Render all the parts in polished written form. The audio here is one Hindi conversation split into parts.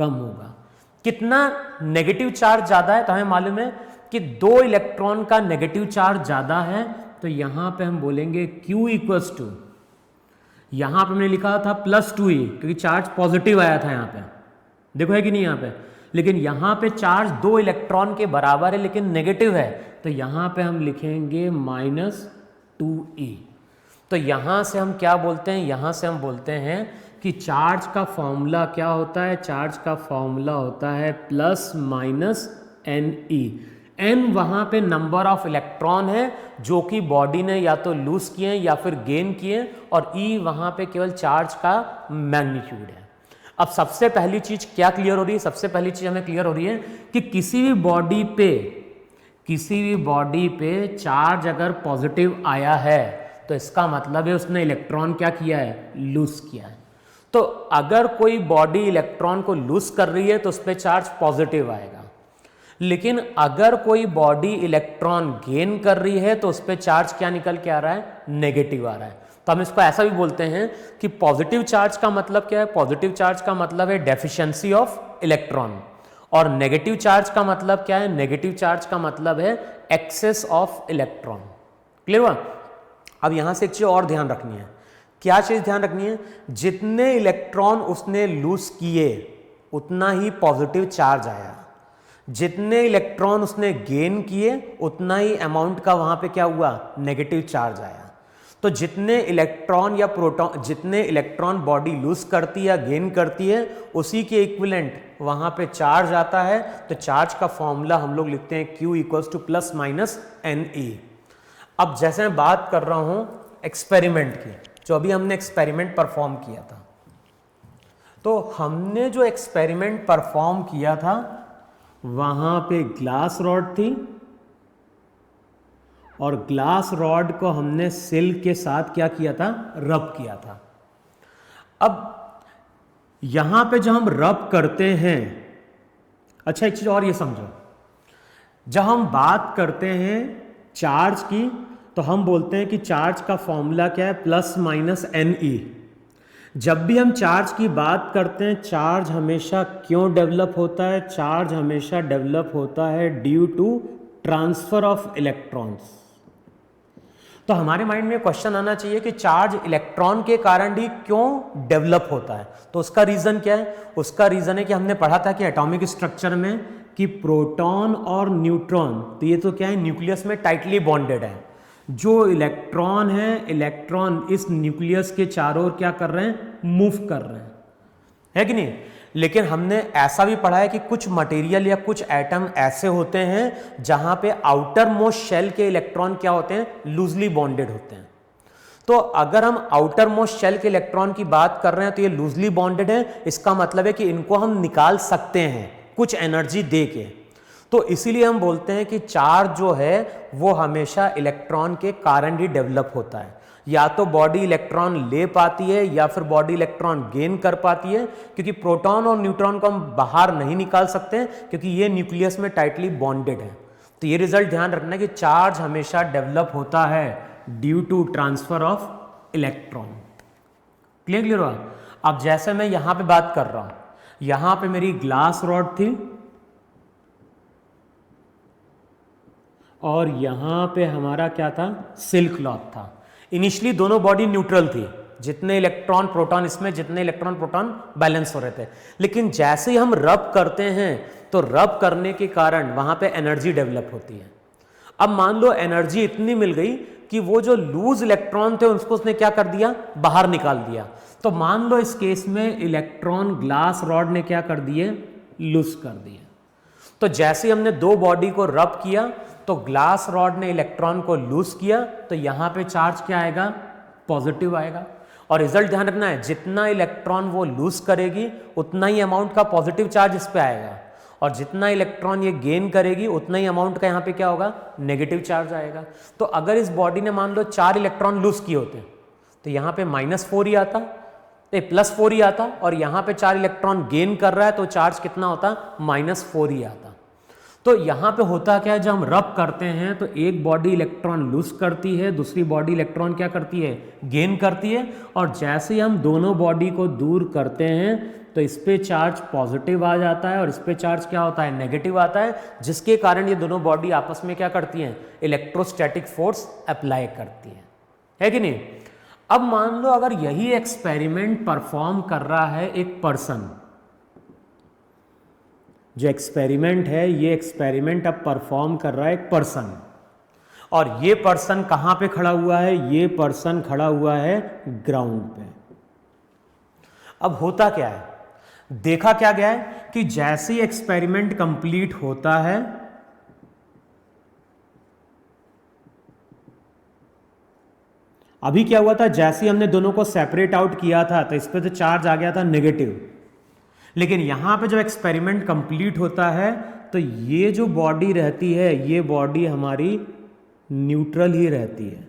कम होगा। कितना नेगेटिव चार्ज ज़्यादा है, तो हमें मालूम है कि 2 इलेक्ट्रॉन का नेगेटिव चार्ज ज़्यादा है, तो यहाँ पे हम बोलेंगे Q इक्वल्स टू, यहाँ पे हमने लिखा था +2e क्योंकि चार्ज पॉजिटिव आया था यहाँ पे, देखो है कि नहीं यहाँ पे, लेकिन यहाँ पे चार्ज 2 इलेक्ट्रॉन के बराबर है लेकिन नेगेटिव है, तो यहाँ पे हम लिखेंगे -2e। तो यहाँ से हम क्या बोलते हैं, यहाँ से हम बोलते हैं कि चार्ज का फॉर्मूला क्या होता है, चार्ज का फॉर्मूला होता है ±ne। n वहाँ पे नंबर ऑफ इलेक्ट्रॉन है जो कि बॉडी ने या तो लूज किए या फिर गेन किए, और e वहाँ पे केवल चार्ज का मैग्नीट्यूड है। अब सबसे पहली चीज क्या क्लियर हो रही है, सबसे पहली चीज हमें क्लियर हो रही है कि किसी भी बॉडी पे चार्ज अगर पॉजिटिव आया है तो इसका मतलब है उसने इलेक्ट्रॉन क्या किया है, लूज किया है। तो अगर कोई बॉडी इलेक्ट्रॉन को लूज कर रही है तो उस पर चार्ज पॉजिटिव आएगा, लेकिन अगर कोई बॉडी इलेक्ट्रॉन गेन कर रही है तो उस पर चार्ज क्या निकल के आ रहा है, नेगेटिव आ रहा है। तो हम इसको ऐसा भी बोलते हैं कि पॉजिटिव चार्ज का मतलब क्या है, पॉजिटिव चार्ज का मतलब है डेफिशिएंसी ऑफ इलेक्ट्रॉन, और नेगेटिव चार्ज का मतलब क्या है, नेगेटिव चार्ज का मतलब है एक्सेस ऑफ इलेक्ट्रॉन। क्लियर हुआ? अब यहां से एक चीज और ध्यान रखनी है, क्या चीज ध्यान रखनी है, जितने इलेक्ट्रॉन उसने लूज किए उतना ही पॉजिटिव चार्ज आया, जितने इलेक्ट्रॉन उसने गेन किए उतना ही अमाउंट का वहां पे क्या हुआ, नेगेटिव चार्ज आया। तो जितने इलेक्ट्रॉन या प्रोटॉन, जितने इलेक्ट्रॉन बॉडी लूज करती है या गेन करती है उसी के इक्विवेलेंट वहां पे चार्ज आता है। तो चार्ज का फॉर्मूला हम लोग लिखते हैं Q इक्वल्स टू ±ne। अब जैसे मैं बात कर रहा हूं एक्सपेरिमेंट की, जो अभी हमने एक्सपेरिमेंट परफॉर्म किया था, तो हमने जो एक्सपेरिमेंट परफॉर्म किया था वहां पे ग्लास रॉड थी, और ग्लास रॉड को हमने सिल के साथ क्या किया था, रब किया था। अब यहां पे जब हम रब करते हैं, अच्छा एक चीज और ये समझो, जब हम बात करते हैं चार्ज की तो हम बोलते हैं कि चार्ज का फॉर्मूला क्या है, ±ne। जब भी हम चार्ज की बात करते हैं, चार्ज हमेशा क्यों डेवलप होता है, चार्ज हमेशा डेवलप होता है due to transfer of electrons. तो हमारे माइंड में क्वेश्चन आना चाहिए कि चार्ज इलेक्ट्रॉन के कारण ही क्यों डेवलप होता है। तो उसका रीजन क्या है, उसका रीजन है कि हमने पढ़ा था कि एटॉमिक स्ट्रक्चर में कि प्रोटॉन और न्यूट्रॉन, तो ये तो क्या है, न्यूक्लियस में टाइटली बॉन्डेड है। जो इलेक्ट्रॉन है, इलेक्ट्रॉन इस न्यूक्लियस के चारों ओर क्या कर रहे हैं, मूव कर रहे हैं, है कि नहीं। लेकिन हमने ऐसा भी पढ़ा है कि कुछ मटेरियल या कुछ एटम ऐसे होते हैं जहां पे आउटर मोस्ट शेल के इलेक्ट्रॉन क्या होते हैं, लूजली बॉन्डेड होते हैं। तो अगर हम आउटर मोस्ट शेल के इलेक्ट्रॉन की बात कर रहे हैं तो ये लूजली बॉन्डेड है, इसका मतलब है कि इनको हम निकाल सकते हैं कुछ एनर्जी दे के। तो इसीलिए हम बोलते हैं कि चार्ज जो है वो हमेशा इलेक्ट्रॉन के कारण ही डेवलप होता है। या तो बॉडी इलेक्ट्रॉन ले पाती है या फिर बॉडी इलेक्ट्रॉन गेन कर पाती है, क्योंकि प्रोटॉन और न्यूट्रॉन को हम बाहर नहीं निकाल सकते क्योंकि ये न्यूक्लियस में टाइटली बॉन्डेड है। तो ये रिजल्ट ध्यान रखना है कि चार्ज हमेशा डेवलप होता है due to transfer of electron. Clear हुआ? अब जैसे मैं यहां पे बात कर रहा हूं, यहां पे मेरी ग्लास रॉड थी और यहां पे हमारा क्या था, सिल्क क्लॉथ था। इनिशियली दोनों बॉडी न्यूट्रल थी, जितने इलेक्ट्रॉन प्रोटॉन इसमें, जितने इलेक्ट्रॉन प्रोटॉन बैलेंस हो रहे थे। लेकिन जैसे ही हम रब करते हैं तो रब करने के कारण वहां पे एनर्जी डेवलप होती है। अब मान लो एनर्जी इतनी मिल गई कि वो जो लूज इलेक्ट्रॉन थे उसको उसने क्या कर दिया, बाहर निकाल दिया। तो मान लो इस केस में इलेक्ट्रॉन ग्लास रॉड ने क्या कर दिए, लूज कर दिए। तो जैसे ही हमने दो बॉडी को रब किया तो ग्लास रॉड ने इलेक्ट्रॉन को लूज किया, तो यहां पे चार्ज क्या आएगा, पॉजिटिव आएगा। और रिजल्ट ध्यान रखना है, जितना इलेक्ट्रॉन वो लूज करेगी उतना ही अमाउंट का पॉजिटिव चार्ज इस पे आएगा, और जितना इलेक्ट्रॉन ये गेन करेगी उतना ही अमाउंट का यहाँ पे क्या होगा, नेगेटिव चार्ज आएगा। तो अगर इस बॉडी ने मान लो 4 इलेक्ट्रॉन लूज किए होते तो यहाँ पे -4 ही आता, +4 ही आता, और यहाँ पे 4 इलेक्ट्रॉन गेन कर रहा है तो चार्ज कितना होता, -4 ही आता। तो यहाँ पे होता क्या है, जब हम रब करते हैं तो एक बॉडी इलेक्ट्रॉन लूज करती है, दूसरी बॉडी इलेक्ट्रॉन क्या करती है, गेन करती है। और जैसे ही हम दोनों बॉडी को दूर करते हैं तो इस पे चार्ज पॉजिटिव आ जाता है और इस पे चार्ज क्या होता है, नेगेटिव आता है, जिसके कारण ये दोनों बॉडी आपस में क्या करती हैं, इलेक्ट्रोस्टैटिक फोर्स अप्लाई करती हैं, है कि नहीं। अब मान लो अगर यही एक्सपेरिमेंट परफॉर्म कर रहा है एक पर्सन, जो एक्सपेरिमेंट है ये एक्सपेरिमेंट अब परफॉर्म कर रहा है एक पर्सन, और ये पर्सन कहां पे खड़ा हुआ है, ये पर्सन खड़ा हुआ है ग्राउंड पे। अब होता क्या है, देखा क्या गया है कि जैसे ही एक्सपेरिमेंट कंप्लीट होता है, अभी क्या हुआ था, जैसे ही हमने दोनों को सेपरेट आउट किया था तो इस पे तो चार्ज आ गया था नेगेटिव, लेकिन यहां पे जब एक्सपेरिमेंट कंप्लीट होता है तो ये जो बॉडी रहती है, ये बॉडी हमारी न्यूट्रल ही रहती है।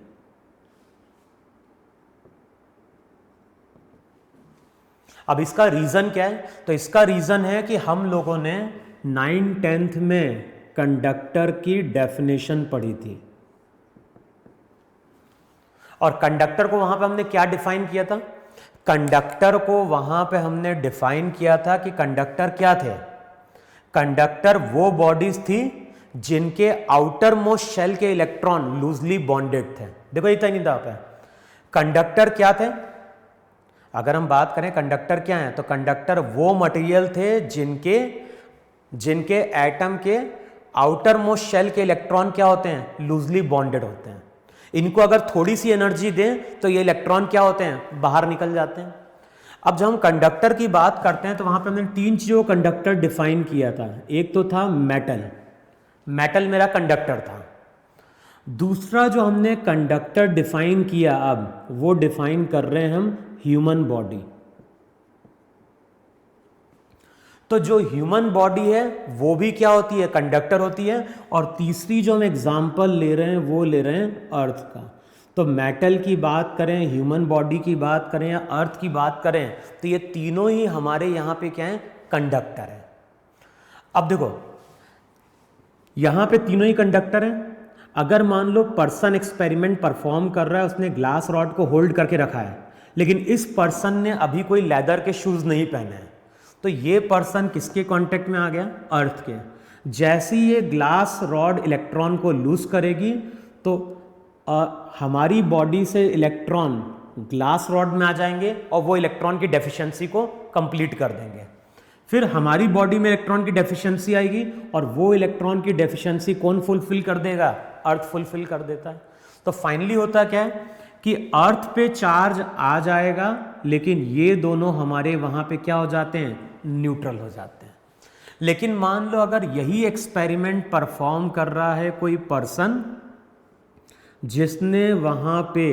अब इसका रीजन क्या है, तो इसका रीजन है कि हम लोगों ने 9th-10th में कंडक्टर की डेफिनेशन पढ़ी थी, और कंडक्टर को वहां पे हमने क्या डिफाइन किया था, कंडक्टर को वहां पे हमने डिफाइन किया था कि कंडक्टर क्या थे, कंडक्टर वो बॉडीज थी जिनके आउटर मोस्ट शेल के इलेक्ट्रॉन लूजली बॉन्डेड थे। देखो इतना नहीं था पे कंडक्टर क्या थे, अगर हम बात करें कंडक्टर क्या है, तो कंडक्टर वो मटेरियल थे जिनके एटम के आउटर मोस्ट शेल के इलेक्ट्रॉन क्या होते हैं, लूजली बॉन्डेड होते हैं। इनको अगर थोड़ी सी एनर्जी दें तो ये इलेक्ट्रॉन क्या होते हैं, बाहर निकल जाते हैं। अब जब हम कंडक्टर की बात करते हैं तो वहां पे हमने 3 चीजों को कंडक्टर डिफाइन किया था। एक तो था मेटल, मेटल मेरा कंडक्टर था। दूसरा जो हमने कंडक्टर डिफाइन किया, अब वो डिफाइन कर रहे हैं हम ह्यूमन बॉडी। तो जो ह्यूमन बॉडी है वो भी क्या होती है, कंडक्टर होती है। और तीसरी जो हम एग्जांपल ले रहे हैं वो ले रहे हैं अर्थ का। तो मेटल की बात करें, ह्यूमन बॉडी की बात करें या अर्थ की बात करें, तो ये तीनों ही हमारे यहाँ पे क्या है, कंडक्टर है। अब देखो यहाँ पे तीनों ही कंडक्टर हैं। अगर मान लो पर्सन एक्सपेरिमेंट परफॉर्म कर रहा है, उसने ग्लास रॉड को होल्ड करके रखा है, लेकिन इस पर्सन ने अभी कोई लेदर के शूज नहीं पहने हैं, तो ये पर्सन किसके कांटेक्ट में आ गया, अर्थ के। जैसे ही ये ग्लास रॉड इलेक्ट्रॉन को लूज करेगी तो हमारी बॉडी से इलेक्ट्रॉन ग्लास रॉड में आ जाएंगे और वो इलेक्ट्रॉन की डेफिशिएंसी को कंप्लीट कर देंगे। फिर हमारी बॉडी में इलेक्ट्रॉन की डेफिशिएंसी आएगी और वो इलेक्ट्रॉन की डेफिशिएंसी कौन फुलफिल कर देगा, अर्थ फुलफिल कर देता है। तो फाइनली होता क्या है कि अर्थ पे चार्ज आ जाएगा, लेकिन ये दोनों हमारे वहां पे क्या हो जाते हैं, न्यूट्रल हो जाते हैं। लेकिन मान लो अगर यही एक्सपेरिमेंट परफॉर्म कर रहा है कोई पर्सन जिसने वहां पे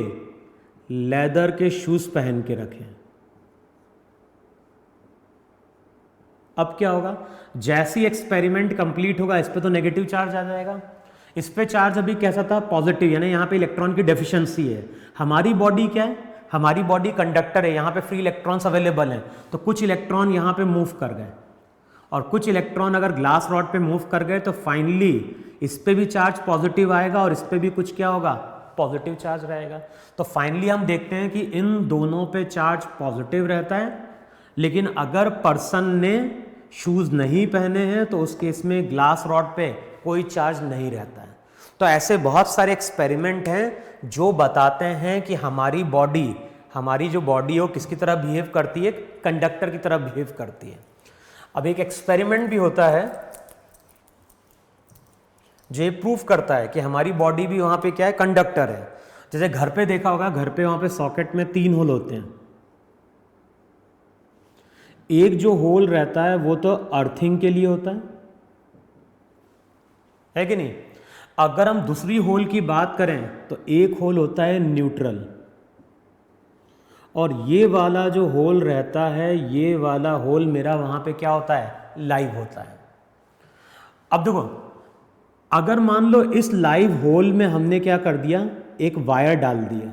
लेदर के शूज पहन के रखे, अब क्या होगा, जैसी एक्सपेरिमेंट कंप्लीट होगा इस पे तो नेगेटिव चार्ज आ जाएगा, इस पे चार्ज अभी कैसा था, पॉजिटिव, यानी यहाँ पे इलेक्ट्रॉन की डेफिशिएंसी है। हमारी बॉडी क्या है, हमारी बॉडी कंडक्टर है, यहाँ पे फ्री इलेक्ट्रॉन्स अवेलेबल हैं, तो कुछ इलेक्ट्रॉन यहाँ पे मूव कर गए और कुछ इलेक्ट्रॉन अगर ग्लास रॉड पे मूव कर गए तो फाइनली इस पे भी चार्ज पॉजिटिव आएगा और इस पे भी कुछ क्या होगा, पॉजिटिव चार्ज रहेगा। तो फाइनली हम देखते हैं कि इन दोनों पे चार्ज पॉजिटिव रहता है, लेकिन अगर पर्सन ने शूज नहीं पहने हैं तो उस केस में ग्लास रॉड पे कोई चार्ज नहीं रहता है। तो ऐसे बहुत सारे एक्सपेरिमेंट हैं जो बताते हैं कि हमारी बॉडी, हमारी जो बॉडी है वो किसकी तरह बिहेव करती है, कंडक्टर की तरह बिहेव करती है। अब एक एक्सपेरिमेंट भी होता है जो ये प्रूफ करता है कि हमारी बॉडी भी वहां पे क्या है, कंडक्टर है। जैसे घर पे देखा होगा, घर पे वहां पे सॉकेट में 3 होल होते हैं। एक जो होल रहता है वो तो अर्थिंग के लिए होता है कि नहीं। अगर हम दूसरी होल की बात करें तो एक होल होता है न्यूट्रल, और ये वाला जो होल रहता है, ये वाला होल मेरा वहां पे क्या होता है, लाइव होता है। अब देखो, अगर मान लो इस लाइव होल में हमने क्या कर दिया, एक वायर डाल दिया।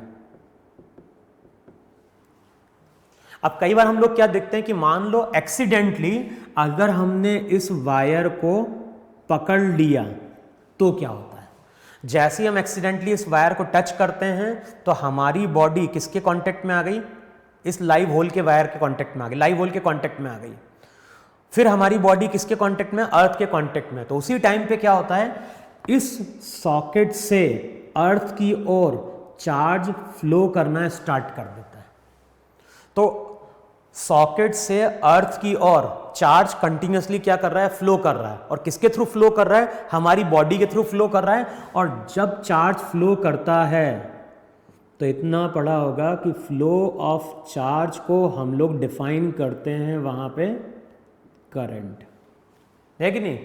अब कई बार हम लोग क्या देखते हैं कि मान लो एक्सीडेंटली अगर हमने इस वायर को पकड़ लिया तो क्या होता है। जैसे ही हम एक्सीडेंटली इस वायर को टच करते हैं तो हमारी बॉडी किसके कांटेक्ट में आ गई, इस लाइव होल के वायर के कांटेक्ट में आ गई, लाइव होल के कांटेक्ट में आ गई। फिर हमारी बॉडी किसके कांटेक्ट में, अर्थ के कांटेक्ट में। तो उसी टाइम पे क्या होता है, इस सॉकेट से अर्थ की ओर चार्ज फ्लो करना स्टार्ट कर देता है। तो सॉकेट से अर्थ की ओर चार्ज कंटिन्यूसली क्या कर रहा है, फ्लो कर रहा है। और किसके थ्रू फ्लो कर रहा है, हमारी बॉडी के थ्रू फ्लो कर रहा है। और जब चार्ज फ्लो करता है तो इतना पढ़ा होगा कि फ्लो ऑफ चार्ज को हम लोग डिफाइन करते हैं वहां पे करंट, है कि नहीं।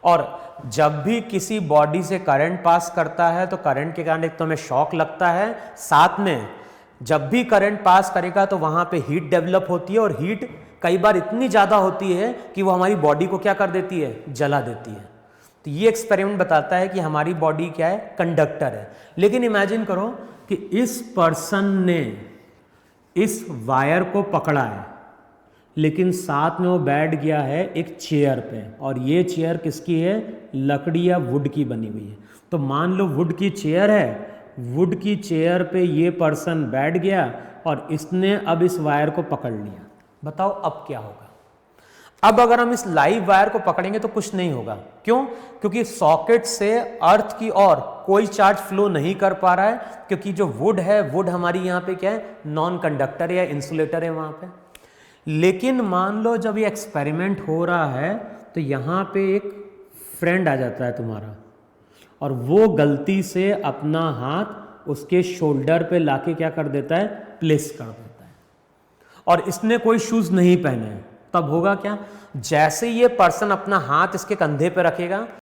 और जब भी किसी बॉडी से करंट पास करता है तो करंट के कारण एक तो हमें शॉक लगता है, साथ में जब भी करंट पास करेगा तो वहां पे हीट डेवलप होती है। और हीट कई बार इतनी ज़्यादा होती है कि वो हमारी बॉडी को क्या कर देती है, जला देती है। तो ये एक्सपेरिमेंट बताता है कि हमारी बॉडी क्या है, कंडक्टर है। लेकिन इमेजिन करो कि इस पर्सन ने इस वायर को पकड़ा है, लेकिन साथ में वो बैठ गया है एक चेयर पे, और ये चेयर किसकी है, लकड़ी या वुड की बनी हुई है। तो मान लो वुड की चेयर है, वुड की चेयर पे ये पर्सन बैठ गया और इसने अब इस वायर को पकड़ लिया। बताओ अब क्या होगा। अब अगर हम इस लाइव वायर को पकड़ेंगे तो कुछ नहीं होगा। क्यों? क्योंकि सॉकेट से अर्थ की ओर कोई चार्ज फ्लो नहीं कर पा रहा है, क्योंकि जो वुड है, वुड हमारी यहाँ पे क्या है, नॉन कंडक्टर या इंसुलेटर है वहां पे। लेकिन मान लो जब ये एक्सपेरिमेंट हो रहा है तो यहाँ पे एक फ्रेंड आ जाता है तुम्हारा, और वो गलती से अपना हाथ उसके शोल्डर पे लाके क्या कर देता है, प्लेस कर देता है। और इसने कोई शूज नहीं पहने हैं, तब होगा क्या, जैसे ये पर्सन अपना हाथ इसके कंधे पे रखेगा